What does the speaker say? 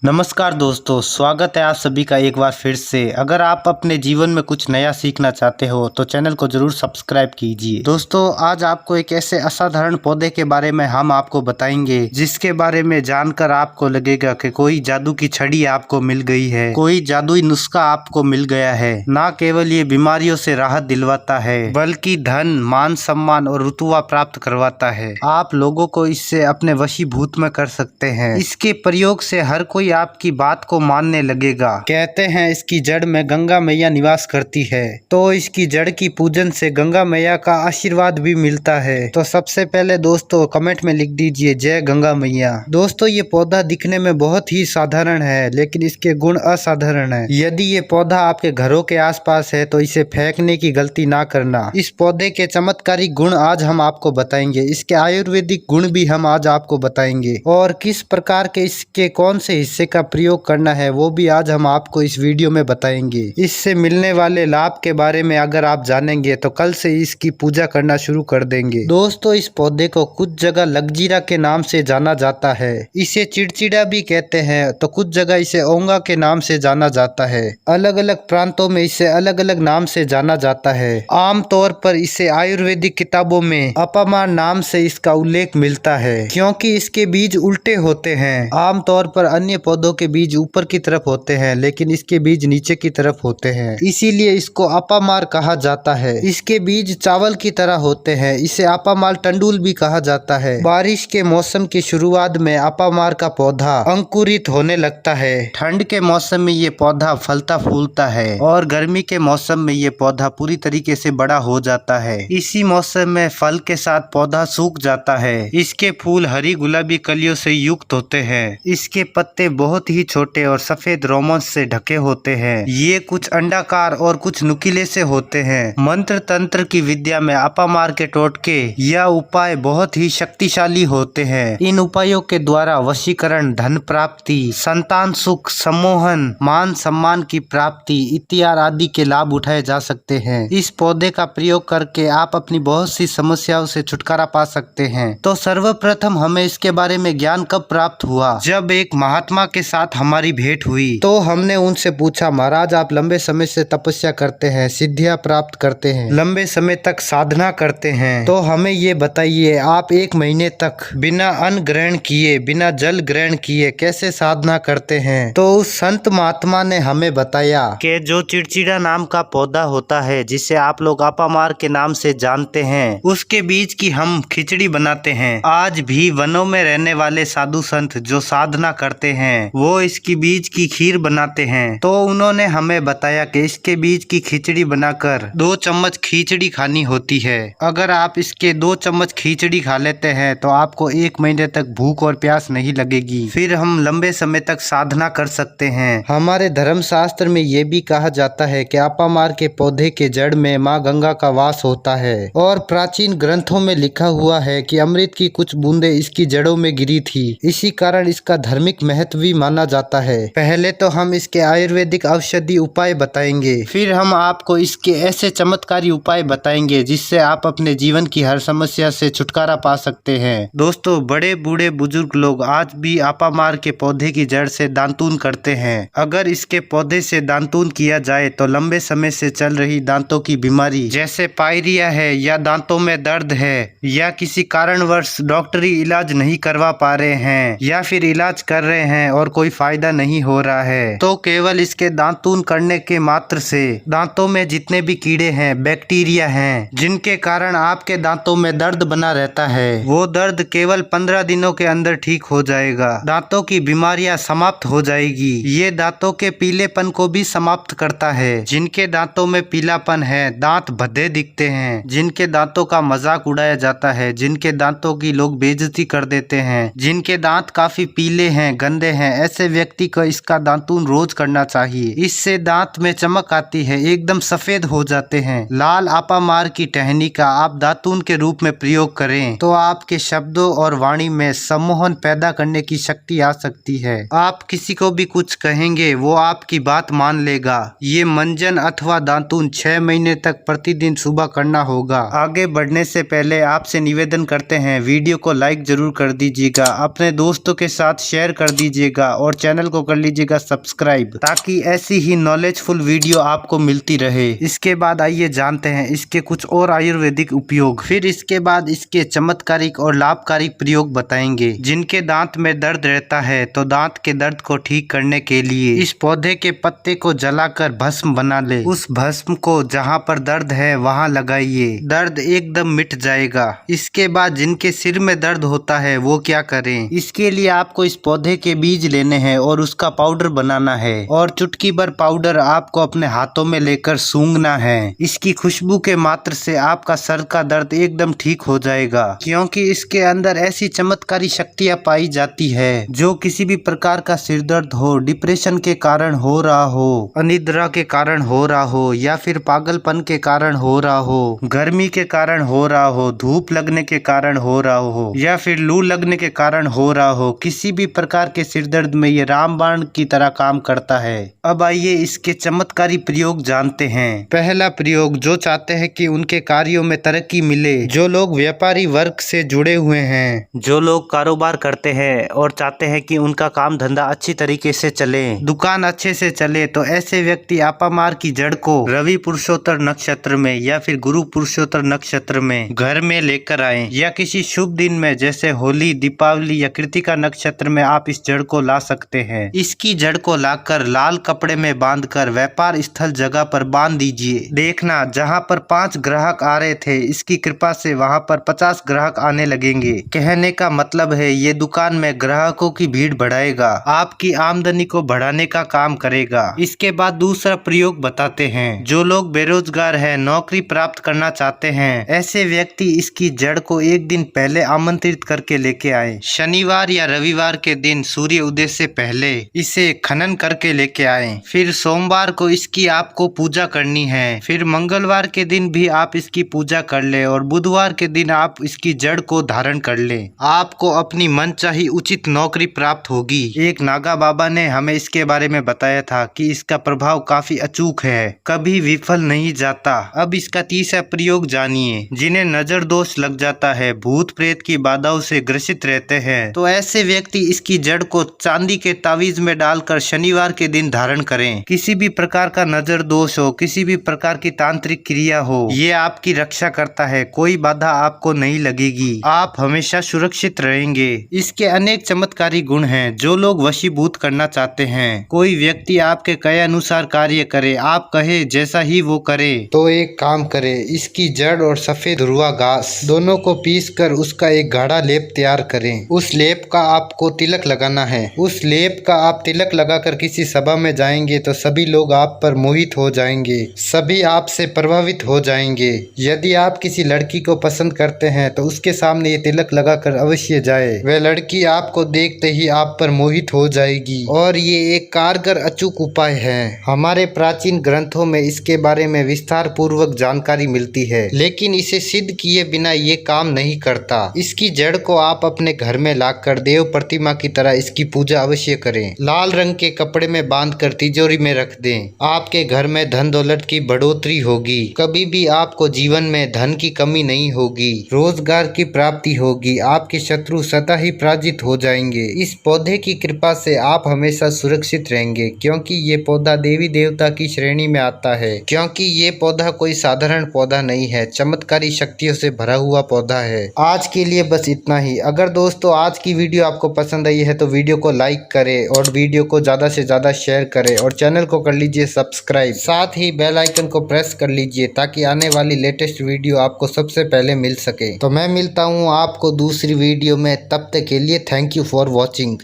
नमस्कार दोस्तों, स्वागत है आप सभी का एक बार फिर से। अगर आप अपने जीवन में कुछ नया सीखना चाहते हो तो चैनल को जरूर सब्सक्राइब कीजिए। दोस्तों, आज आपको एक ऐसे असाधारण पौधे के बारे में हम आपको बताएंगे जिसके बारे में जानकर आपको लगेगा कि कोई जादू की छड़ी आपको मिल गई है, कोई जादुई नुस्खा आपको मिल गया है। न केवल ये बीमारियों से राहत दिलवाता है बल्कि धन, मान सम्मान और रुतबा प्राप्त करवाता है। आप लोगों को इससे अपने वशीभूत में कर सकते हैं। इसके प्रयोग से हर कोई आपकी बात को मानने लगेगा। कहते हैं इसकी जड़ में गंगा मैया निवास करती है, तो इसकी जड़ की पूजन से गंगा मैया का आशीर्वाद भी मिलता है। तो सबसे पहले दोस्तों कमेंट में लिख दीजिए जय गंगा मैया। दोस्तों, ये पौधा दिखने में बहुत ही साधारण है लेकिन इसके गुण असाधारण है। यदि ये पौधा आपके घरों के आसपास है तो इसे फेंकने की गलती ना करना। इस पौधे के चमत्कारिक गुण आज हम आपको बताएंगे। इसके आयुर्वेदिक गुण भी हम आज आपको बताएंगे और किस प्रकार के इसके कौन से हिस्से का प्रयोग करना है वो भी आज हम आपको इस वीडियो में बताएंगे। इससे मिलने वाले लाभ के बारे में अगर आप जानेंगे तो कल से इसकी पूजा करना शुरू कर देंगे। दोस्तों, इस पौधे को कुछ जगह लगजीरा के नाम से जाना जाता है। इसे चिड़चिड़ा भी कहते हैं तो कुछ जगह इसे ओंगा के नाम से जाना जाता है। अलग अलग प्रांतों में इसे अलग अलग नाम से जाना जाता है। आमतौर पर इसे आयुर्वेदिक किताबों में अपामार नाम से इसका उल्लेख मिलता है क्योंकि इसके बीज उल्टे होते हैं। आमतौर पर अन्य पौधों के बीज ऊपर की तरफ होते हैं लेकिन इसके बीज नीचे की तरफ होते हैं, इसीलिए इसको अपामार कहा जाता है। इसके बीज चावल की तरह होते हैं, इसे अपामार टंडूल भी कहा जाता है। बारिश के मौसम की शुरुआत में अपामार का पौधा अंकुरित होने लगता है। ठंड के मौसम में ये पौधा फलता फूलता है और गर्मी के मौसम में ये पौधा पूरी तरीके से बड़ा हो जाता है। इसी मौसम में फल के साथ पौधा सूख जाता है। इसके फूल हरी गुलाबी कलियों से युक्त होते हैं। इसके पत्ते बहुत ही छोटे और सफेद रोमों से ढके होते हैं। ये कुछ अंडाकार और कुछ नुकीले से होते हैं। मंत्र तंत्र की विद्या में अपामार के टोटके या उपाय बहुत ही शक्तिशाली होते हैं। इन उपायों के द्वारा वशीकरण, धन प्राप्ति, संतान सुख, सम्मोहन, मान सम्मान की प्राप्ति इत्यादि आदि के लाभ उठाए जा सकते हैं। इस पौधे का प्रयोग करके आप अपनी बहुत सी समस्याओं से छुटकारा पा सकते हैं। तो सर्वप्रथम हमें इसके बारे में ज्ञान कब प्राप्त हुआ? जब एक महात्मा के साथ हमारी भेंट हुई तो हमने उनसे पूछा, महाराज आप लंबे समय से तपस्या करते हैं, सिद्धियां प्राप्त करते हैं, लंबे समय तक साधना करते हैं, तो हमें ये बताइए आप 1 महीने तक बिना अन्न ग्रहण किए, बिना जल ग्रहण किए कैसे साधना करते हैं? तो उस संत महात्मा ने हमें बताया कि जो चिड़चिड़ा नाम का पौधा होता है जिसे आप लोग अपामार के नाम से जानते हैं, उसके बीज की हम खिचड़ी बनाते हैं। आज भी वनों में रहने वाले साधु संत जो साधना करते हैं वो इसकी बीज की खीर बनाते हैं। तो उन्होंने हमें बताया कि इसके बीज की खिचड़ी बनाकर 2 चम्मच खिचड़ी खानी होती है। अगर आप इसके 2 चम्मच खिचड़ी खा लेते हैं तो आपको 1 महीने तक भूख और प्यास नहीं लगेगी। फिर हम लंबे समय तक साधना कर सकते हैं। हमारे धर्म शास्त्र में ये भी कहा जाता है कि अपामार के पौधे के जड़ में माँ गंगा का वास होता है और प्राचीन ग्रंथों में लिखा हुआ है कि अमृत की कुछ बूंदे इसकी जड़ों में गिरी थी। इसी कारण इसका धार्मिक महत्व भी माना जाता है। पहले तो हम इसके आयुर्वेदिक औषधि उपाय बताएंगे, फिर हम आपको इसके ऐसे चमत्कारी उपाय बताएंगे जिससे आप अपने जीवन की हर समस्या से छुटकारा पा सकते हैं। दोस्तों, बड़े बूढ़े बुजुर्ग लोग आज भी अपामार के पौधे की जड़ से दांतून करते हैं। अगर इसके पौधे से दांतून किया जाए तो लंबे समय से चल रही दांतों की बीमारी जैसे पायरिया है या दांतों में दर्द है या किसी कारणवश डॉक्टरी इलाज नहीं करवा पा रहे हैं या फिर इलाज कर रहे हैं और कोई फायदा नहीं हो रहा है, तो केवल इसके दांतून करने के मात्र से दांतों में जितने भी कीड़े हैं, बैक्टीरिया हैं, जिनके कारण आपके दांतों में दर्द बना रहता है, वो दर्द केवल 15 दिनों के अंदर ठीक हो जाएगा। दांतों की बीमारियां समाप्त हो जाएगी। ये दांतों के पीलेपन को भी समाप्त करता है। जिनके दांतों में पीलापन है, दांत भद्दे दिखते हैं, जिनके दांतों का मजाक उड़ाया जाता है, जिनके दांतों की लोग बेइज्जती कर देते हैं, जिनके दांत काफी पीले हैं, गंदे हैं, ऐसे व्यक्ति को इसका दांतून रोज करना चाहिए। इससे दांत में चमक आती है, एकदम सफेद हो जाते हैं। लाल अपामार की टहनी का आप दातून के रूप में प्रयोग करें तो आपके शब्दों और वाणी में सम्मोहन पैदा करने की शक्ति आ सकती है। आप किसी को भी कुछ कहेंगे वो आपकी बात मान लेगा। ये मंजन अथवा दातून 6 महीने तक प्रतिदिन सुबह करना होगा। आगे बढ़ने से पहले आपसे निवेदन करते हैं वीडियो को लाइक जरूर कर दीजिएगा, अपने दोस्तों के साथ शेयर कर दीजिएगा। लीजिएगा और चैनल को कर लीजिएगा सब्सक्राइब, ताकि ऐसी ही नॉलेजफुल वीडियो आपको मिलती रहे। इसके बाद आइए जानते हैं इसके कुछ और आयुर्वेदिक उपयोग, फिर इसके बाद इसके चमत्कारिक और लाभकारी प्रयोग बताएंगे। जिनके दांत में दर्द रहता है तो दांत के दर्द को ठीक करने के लिए इस पौधे के पत्ते को जलाकर भस्म बना ले। उस भस्म को जहाँ पर दर्द है वहाँ लगाइए, दर्द एकदम मिट जाएगा। इसके बाद जिनके सिर में दर्द होता है वो क्या करें, इसके लिए आपको इस पौधे के बीज लेने हैं और उसका पाउडर बनाना है और चुटकी भर पाउडर आपको अपने हाथों में लेकर सूंघना है। इसकी खुशबू के मात्र से आपका सर का दर्द एकदम ठीक हो जाएगा, क्योंकि इसके अंदर ऐसी चमत्कारी शक्तियाँ पाई जाती है जो किसी भी प्रकार का सिर दर्द हो, डिप्रेशन के कारण हो रहा हो, अनिद्रा के कारण हो रहा हो, या फिर पागलपन के कारण हो रहा हो, गर्मी के कारण हो रहा हो, धूप लगने के कारण हो रहा हो, या फिर लू लगने के कारण हो रहा हो, किसी भी प्रकार के सिर दर्द में ये रामबाण की तरह काम करता है। अब आइए इसके चमत्कारी प्रयोग जानते हैं। पहला प्रयोग, जो चाहते हैं कि उनके कार्यों में तरक्की मिले, जो लोग व्यापारी वर्ग से जुड़े हुए हैं, जो लोग कारोबार करते हैं और चाहते हैं कि उनका काम धंधा अच्छी तरीके से चले, दुकान अच्छे से चले, तो ऐसे व्यक्ति आपामार की जड़ को रवि पुरुषोत्तर नक्षत्र में या फिर गुरु पुरुषोत्तर नक्षत्र में घर में लेकर आए, या किसी शुभ दिन में जैसे होली, दीपावली या कृतिका नक्षत्र में आप इस जड़ को ला सकते हैं। इसकी जड़ को लाकर लाल कपड़े में बांधकर व्यापार स्थल जगह पर बांध दीजिए। देखना जहाँ पर 5 ग्राहक आ रहे थे, इसकी कृपा से वहाँ पर 50 ग्राहक आने लगेंगे। कहने का मतलब है ये दुकान में ग्राहकों की भीड़ बढ़ाएगा, आपकी आमदनी को बढ़ाने का काम करेगा। इसके बाद दूसरा प्रयोग बताते हैं। जो लोग बेरोजगार हैं, नौकरी प्राप्त करना चाहते हैं, ऐसे व्यक्ति इसकी जड़ को एक दिन पहले आमंत्रित करके लेके आए। शनिवार या रविवार के दिन सूर्य उदय से पहले इसे खनन करके लेके आए। फिर सोमवार को इसकी आपको पूजा करनी है, फिर मंगलवार के दिन भी आप इसकी पूजा कर ले और बुधवार के दिन आप इसकी जड़ को धारण कर ले। आपको अपनी मनचाही उचित नौकरी प्राप्त होगी। एक नागा बाबा ने हमें इसके बारे में बताया था कि इसका प्रभाव काफी अचूक है, कभी विफल नहीं जाता। अब इसका तीसरा प्रयोग जानिए। जिन्हें नजर दोष लग जाता है, भूत प्रेत की बाधाओं से ग्रसित रहते हैं, तो ऐसे व्यक्ति इसकी जड़ को चांदी के तावीज में डालकर शनिवार के दिन धारण करें। किसी भी प्रकार का नजर दोष हो, किसी भी प्रकार की तांत्रिक क्रिया हो, ये आपकी रक्षा करता है, कोई बाधा आपको नहीं लगेगी, आप हमेशा सुरक्षित रहेंगे। इसके अनेक चमत्कारी गुण हैं। जो लोग वशीभूत करना चाहते हैं, कोई व्यक्ति आपके कहे अनुसार कार्य करे, आप कहे जैसा ही वो करे, तो एक काम करे, इसकी जड़ और सफेद धुरवा घास दोनों को पीसकर उसका एक गाढ़ा लेप तैयार करें। उस लेप का आपको तिलक लगाना है। उस लेप का आप तिलक लगाकर किसी सभा में जाएंगे तो सभी लोग आप पर मोहित हो जाएंगे, सभी आपसे प्रभावित हो जाएंगे। यदि आप किसी लड़की को पसंद करते हैं तो उसके सामने ये तिलक लगाकर अवश्य जाए, वह लड़की आपको देखते ही आप पर मोहित हो जाएगी। और ये एक कारगर अचूक उपाय है। हमारे प्राचीन ग्रंथों में इसके बारे में विस्तार पूर्वक जानकारी मिलती है, लेकिन इसे सिद्ध किए बिना ये काम नहीं करता। इसकी जड़ को आप अपने घर में लाकर देव प्रतिमा की तरह इसकी पूजा अवश्य करें। लाल रंग के कपड़े में बांधकर तिजोरी में रख दें। आपके घर में धन दौलत की बढ़ोतरी होगी, कभी भी आपको जीवन में धन की कमी नहीं होगी, रोजगार की प्राप्ति होगी, आपके शत्रु सदा ही पराजित हो जाएंगे। इस पौधे की कृपा से आप हमेशा सुरक्षित रहेंगे, क्योंकि ये पौधा देवी देवता की श्रेणी में आता है। क्योंकि ये पौधा कोई साधारण पौधा नहीं है, चमत्कारी शक्तियों से भरा हुआ पौधा है। आज के लिए बस इतना ही। अगर दोस्तों आज की वीडियो आपको पसंद आई है तो वीडियो को लाइक करें और वीडियो को ज़्यादा से ज़्यादा शेयर करें और चैनल को कर लीजिए सब्सक्राइब। साथ ही बेल आइकन को प्रेस कर लीजिए ताकि आने वाली लेटेस्ट वीडियो आपको सबसे पहले मिल सके। तो मैं मिलता हूँ आपको दूसरी वीडियो में, तब तक के लिए थैंक यू फॉर वॉचिंग।